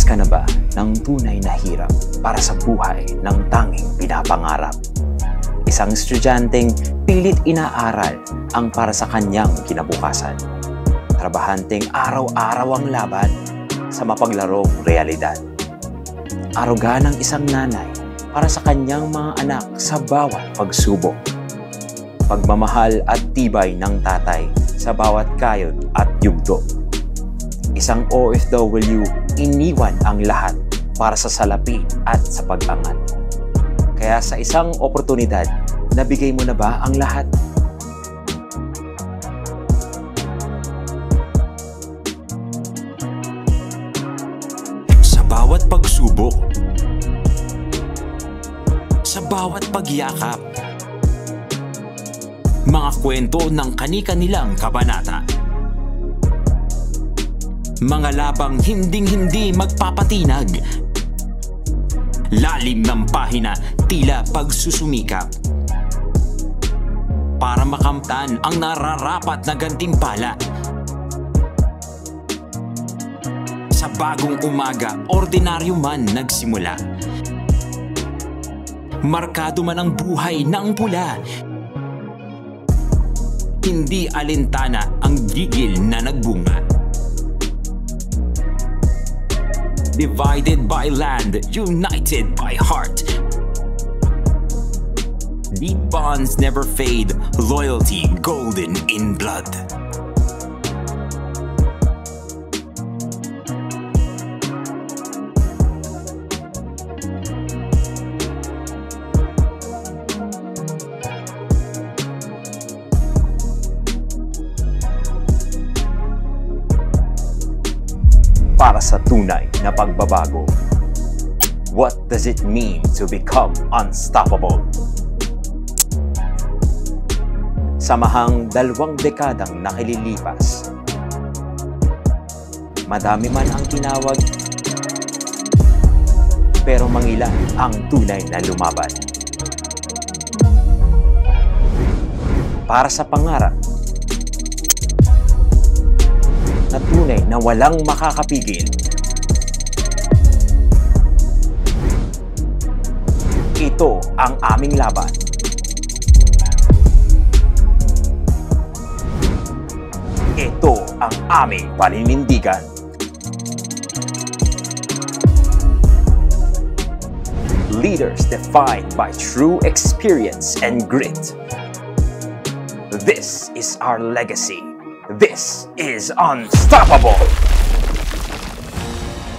Nakaranas ka na ba ng tunay na hirap para sa buhay ng tanging pinapangarap? Isang estudyanteng pilit inaaral ang para sa kanyang kinabukasan. Trabahanteng araw-araw ang laban sa mapaglarong realidad. Aruga ng isang nanay para sa kanyang mga anak sa bawat pagsubok. Pagmamahal at tibay ng tatay sa bawat kayod at yugto. Isang OFW, iniwan ang lahat para sa salapi at sa pag-angat. Kaya sa isang oportunidad, nabigay mo na ba ang lahat? Sa bawat pagsubok, sa bawat pagyakap, mga kwento ng kani-kanilang kabanata. Mga labang hinding-hindi magpapatinag. Lalim ng pahina, tila pagsusumikap. Para makamtan ang nararapat na gantimpala. Sa bagong umaga, ordinaryo man nagsimula. Markado man ang buhay ng pula. Hindi alintana ang gigil na nagbunga. Divided by land, united by heart. Deep bonds never fade, loyalty golden in blood. Para sa tunay na pagbabago. What does it mean to become unstoppable? Samahang 2 dekadang nakililipas. Madami man ang tinawag, pero mangilan ang tunay na lumaban. Para sa pangarap, na tunay na walang makakapigil. Ito ang aming laban. Ito ang aming paninindigan. Leaders defined by true experience and grit. This is our legacy. This is unstoppable!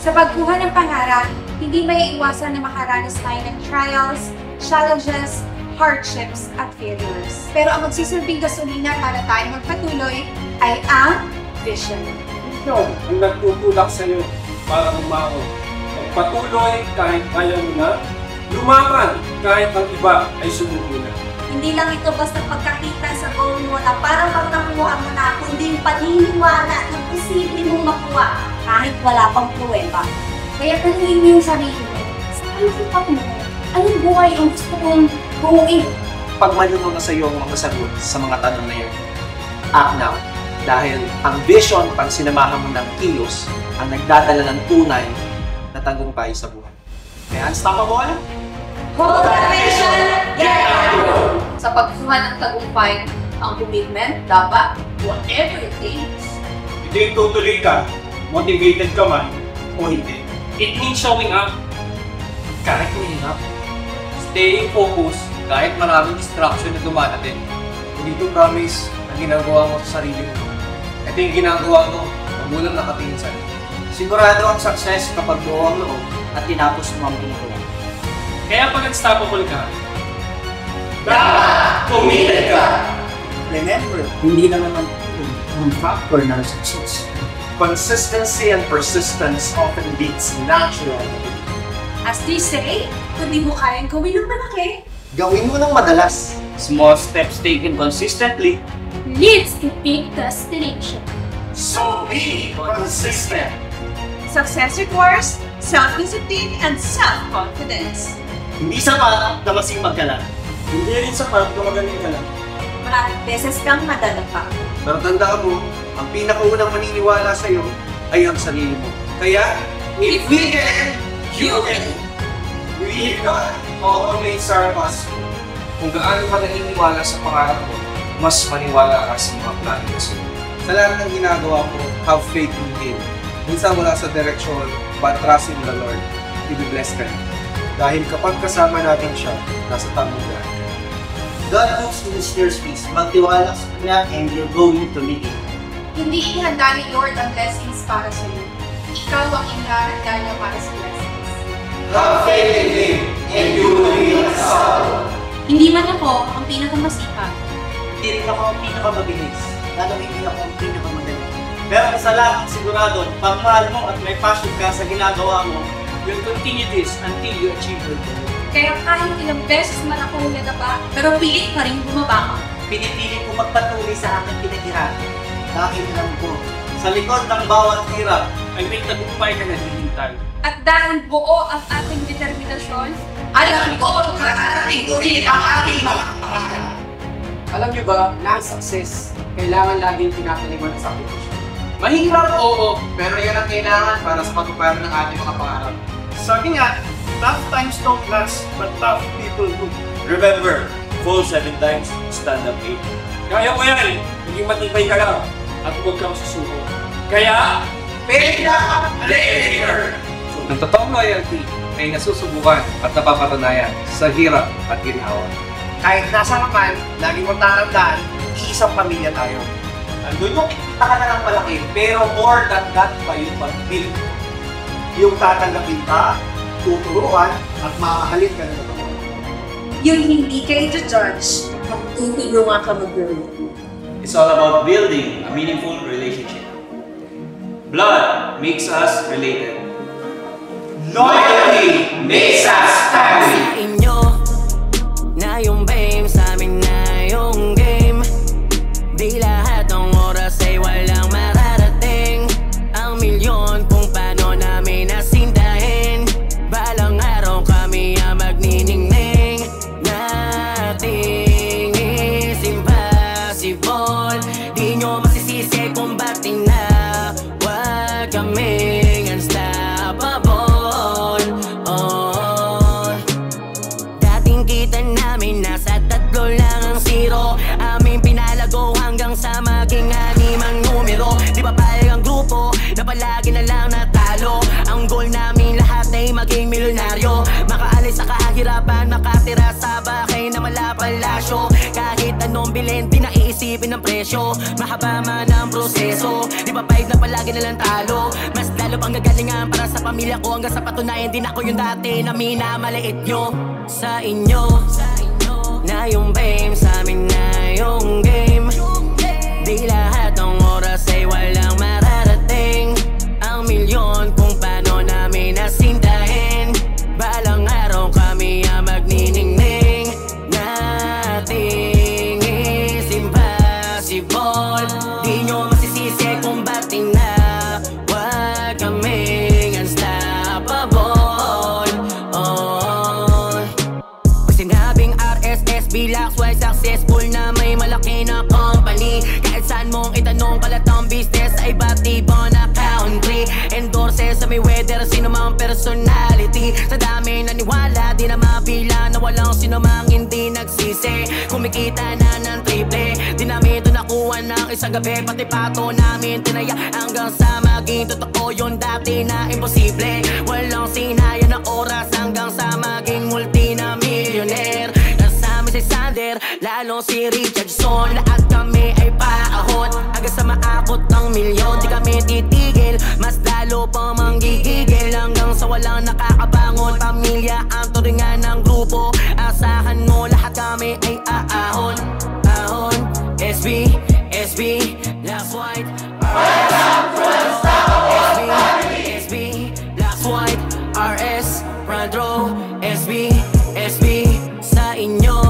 Sa pagkuha ng pangarap, hindi may iwasan na makaranas tayo ng trials, challenges, hardships, at failures. Pero ang magsisilbing gasolina para tayo magpatuloy ay ang vision. Ito ang nagtutulak sa iyo para umaon. Magpatuloy kahit ayaw mo na, lumaban kahit ang iba ay sumuko na. Hindi lang ito basta pagkakita sa goal mo na parang pagkakuha mo na, kundi yung paniniwala na posible mong makuha kahit wala pang pruweba. Kaya tanungin mo yung sarili mo, saan kita mo? Anong buhay ang gusto kong buuin? Pag malinaw na sa iyo ang mga sagot sa mga tanong na yun, act now. Dahil ang vision pag sinamahan mo ng kilos ang nagdadala ng tunay na tagumpay sa buhay. Kaya unstoppable? Hold that vision, get on the road! Sa pagkuha ng tagumpay, ang commitment dapat whatever it takes. Hindi tutuloy ka, motivated ka man o hindi. It means showing up kahit mahirap. Staying focused kahit maraming distraction na dumadating. Hindi to promise na ginagawa mo sa sarili mo. Ito yung ginagawa mo, magulang nakatingin sa'yo. Sigurado ang success kapag buo ang loob at tinapos mo ang ginagawa. Kaya pag unstoppable ka, dapat committed ka! Remember, hindi na naman ang factor ng success. Consistency and persistence often beats natural. As they say, kung di mo kayang gawin ng malaki, Gawin mo ng madalas. Small steps taken consistently. Leads to big destination. So be consistent. success requires self-discipline and self-confidence. Hindi sapat na masipag ka lang. Hindi rin sapat kung magaling ka lang. Maraming beses kang madadapa. Pero tandaan mo, ang pinakaunang maniniwala sa'yo ay ang sarili mo. Kaya, If we can, you can. We can always surpass. Kung gaano ka naniniwala sa pangarap mo, mas maniwala ka sa mga plano mo sa iyo. Sa lahat ng ginagawa ko, have faith in Him. Minsan wala sa direksyon, but trust in the Lord. I-bless ka. Dahil kapag kasama natin siya, nasa tamang daan. God moves in mysterious ways. Magtiwala sa Kanya and you're going to meet Him. Hindi ihanda ni Lord ang blessings para sa iyo. Ikaw ang ihahanda niya para sa blessings. Have faith in Him and you will be unstoppable. Hindi man ako ang pinakamasipag. Hindi rin ako ang pinakamabilis. Lalo hindi ako ang pinakamadali. Pero isa lang ang sigurado, pagmahal mo at may passion ka sa ginagawa mo, you'll continue this until you achieve your goal. Kaya kahit ilang beses man ako nadapa, pero pilit pa rin bumaba ka. Pinipili ko magpatuloy sa aking pinaghirapan. Dahil alam ko, sa likod ng bawat hirap, Ay may tagumpay na naghihintay. At dahil buo ang ating determinasyon, Alam ko kung kakarating ulit ang aking mga pangarap. Alam niyo ba na ang success, kailangan laging pinapaliwan ng sakripisyo. Mahirap, oo. Pero yan ang kailangan para sa pagpuparan ng ating mga pangarap. Sabi nga, tough times don't last, but tough people do. Remember, fall 7 times, stand up 8. Kaya mo yan! Maging matibay ka lang at huwag kang susuko. Kaya, Ang totoong loyalty ay nasusubukan at napapatunayan sa hirap at ginhawa. Kahit nasa ka man, lagi mong tatandaan, iisang pamilya tayo. Andun yung kikita ka na ng malaki, pero more than that pa yung pag-build. Yung tatanggapin ka, tuturuan, at mamahalin ka na totoo. Yung hindi ka i-judge, magtutulungan ka mag-grow. It's all about building a meaningful relationship. Blood makes us related. Loyalty makes us family. Sa inyo na yung fame, sa amin na yung game. Di lahat ng oras ay walang mararating. Ang milyon kung paano namin nasindahin. Balang araw kami ang magniningning. Nothing is impossible. Di nyo masisisi kung ba't tinawag kaming unstoppable. Dating kita namin nasa 3 lang ang zero. Aming pinalago hanggang sa maging 6 ang numero. Di ba payag ang grupo na palagi na lang natalo. Ang goal namin lahat ay maging milyonaryo. Makaalis sa kahirapan, makatira sa bahay na malapalasyo. Kahit anong bilhin, di naiisipin ng presyo. Mahaba man ang proseso. Di ba payag na palagi na lang talo. Mas lalo pang gagalingan para sa pamilya ko. Hanggang sa patunayan din ako yung dati na minamaliit nyo. Sa inyo na yung fame, sa amin na yung game. Di lahat ng oras ay walang mararating. Ang milyon kung paano namin nasindahin. Balang araw kami ang magniningning. Nothing is impossible. Di nyo masisisi kung ba't tinawag kaming unstoppable. Pag sinabing RSSB, Laxwise successful na may malaki na company. Kahit saan mong itanong kalatang business sa iba't ibang na country. Endorses sa may weather, sino mang personality. Sa dami naniwala, di na mapila na walang sino mang hindi nagsisi. Kumikita na ng triple, di namin ito nakuha ng isang gabi. Pati pato namin tinaya hanggang sa maging totoo yung dati na imposible. Walang sinaya ng oras hanggang sa maging multi na millionaire. Kasama si Sander, lalo si Richardson. Lahat kami ay paahon hanggang sa maakot ng milyon. Di kami titigil, mas lalo pa manggigigil. Hanggang sa walang nakakabangon. Pamilya ang turingan ng grupo. Asahan mo lahat kami ay aahon. Ahon, SB, SB, Last White, SB, Last White, RS, Front Row, SB, SB, sa inyo